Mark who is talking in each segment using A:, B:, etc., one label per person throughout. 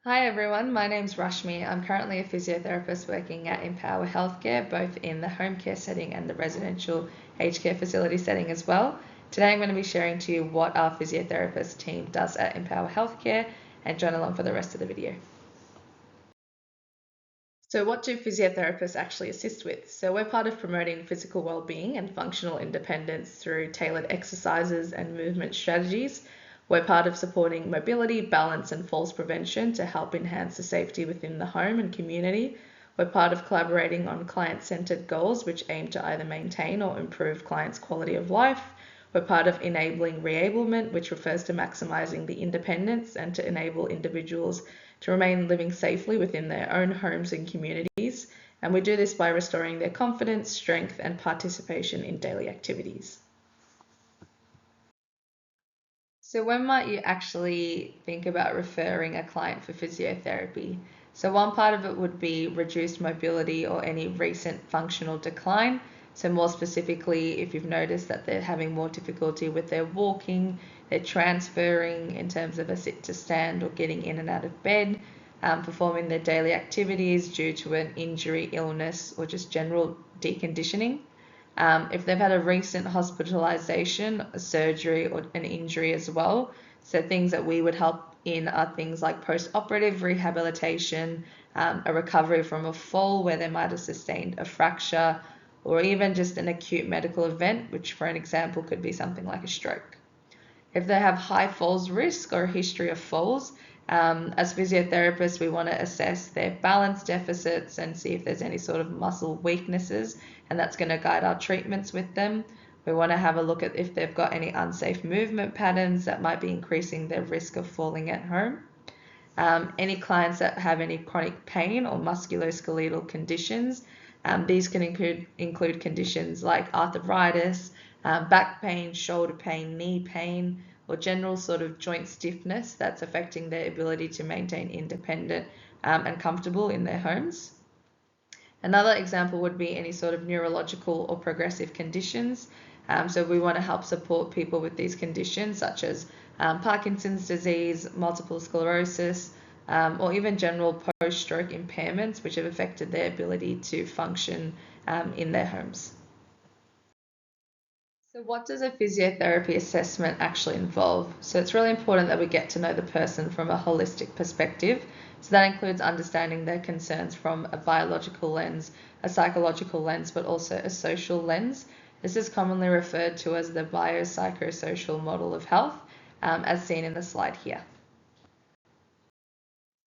A: Hi everyone, my name's Rashmi. I'm currently a physiotherapist working at Empower Healthcare, both in the home care setting and the residential aged care facility setting as well. Today I'm going to be sharing to you what our physiotherapist team does at Empower Healthcare and join along for the rest of the video. So what do physiotherapists actually assist with? So we're part of promoting physical well-being and functional independence through tailored exercises and movement strategies. We're part of supporting mobility, balance and falls prevention to help enhance the safety within the home and community. We're part of collaborating on client-centered goals which aim to either maintain or improve clients' quality of life. We're part of enabling reablement, which refers to maximizing the independence and to enable individuals to remain living safely within their own homes and communities. And we do this by restoring their confidence, strength, and participation in daily activities. So when might you actually think about referring a client for physiotherapy? So one part of it would be reduced mobility or any recent functional decline. So more specifically, if you've noticed that they're having more difficulty with their walking, they're transferring in terms of a sit to stand or getting in and out of bed, performing their daily activities due to an injury, illness, or just general deconditioning. If they've had a recent hospitalization, a surgery, or an injury as well. So things that we would help in are things like post-operative rehabilitation, a recovery from a fall where they might have sustained a fracture, or even just an acute medical event, which for an example could be something like a stroke. If they have high falls risk or a history of falls, as physiotherapists, we want to assess their balance deficits and see if there's any sort of muscle weaknesses, and that's going to guide our treatments with them. We want to have a look at if they've got any unsafe movement patterns that might be increasing their risk of falling at home. Any clients that have any chronic pain or musculoskeletal conditions, these can include conditions like arthritis, back pain, shoulder pain, knee pain, or general sort of joint stiffness that's affecting their ability to maintain independent and comfortable in their homes. Another example would be any sort of neurological or progressive conditions. So we want to help support people with these conditions such as Parkinson's disease, multiple sclerosis, or even general post-stroke impairments which have affected their ability to function in their homes. So what does a physiotherapy assessment actually involve? So it's really important that we get to know the person from a holistic perspective. So that includes understanding their concerns from a biological lens, a psychological lens, but also a social lens. This is commonly referred to as the biopsychosocial model of health, as seen in the slide here.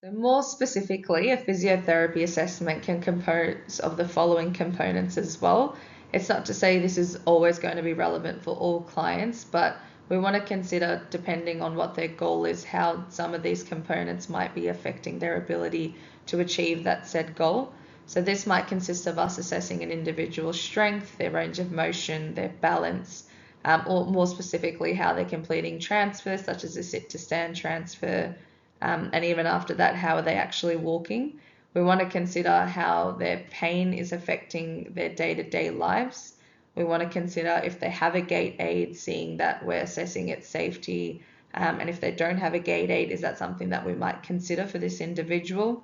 A: So more specifically, a physiotherapy assessment can compose of the following components as well. It's not to say this is always going to be relevant for all clients, but we want to consider, depending on what their goal is, how some of these components might be affecting their ability to achieve that said goal. So this might consist of us assessing an individual's strength, their range of motion, their balance, or more specifically, how they're completing transfers, such as a sit to stand transfer, and even after that, how are they actually walking? We want to consider how their pain is affecting their day-to-day lives. We want to consider if they have a gait aid, seeing that we're assessing its safety. And if they don't have a gait aid, is that something that we might consider for this individual?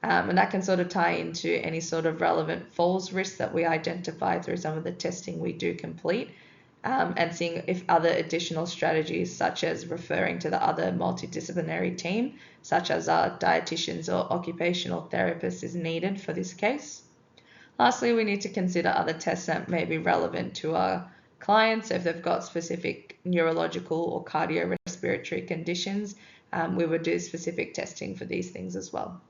A: And that can sort of tie into any sort of relevant falls risks that we identify through some of the testing we do complete. And seeing if other additional strategies such as referring to the other multidisciplinary team, such as our dietitians or occupational therapists, is needed for this case. Lastly, we need to consider other tests that may be relevant to our clients. If they've got specific neurological or cardiorespiratory conditions, we would do specific testing for these things as well.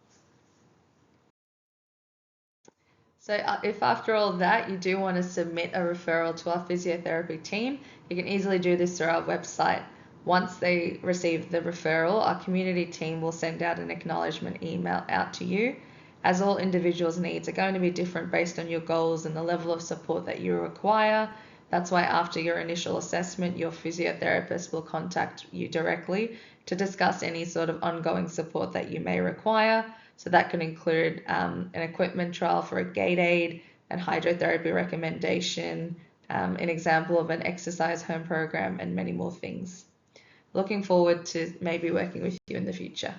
A: So if after all that you do want to submit a referral to our physiotherapy team, you can easily do this through our website. Once they receive the referral, our community team will send out an acknowledgement email out to you. As all individuals' needs are going to be different based on your goals and the level of support that you require. That's why after your initial assessment, your physiotherapist will contact you directly to discuss any sort of ongoing support that you may require. So that can include an equipment trial for a gait aid, and hydrotherapy recommendation, an example of an exercise home program, and many more things. Looking forward to maybe working with you in the future.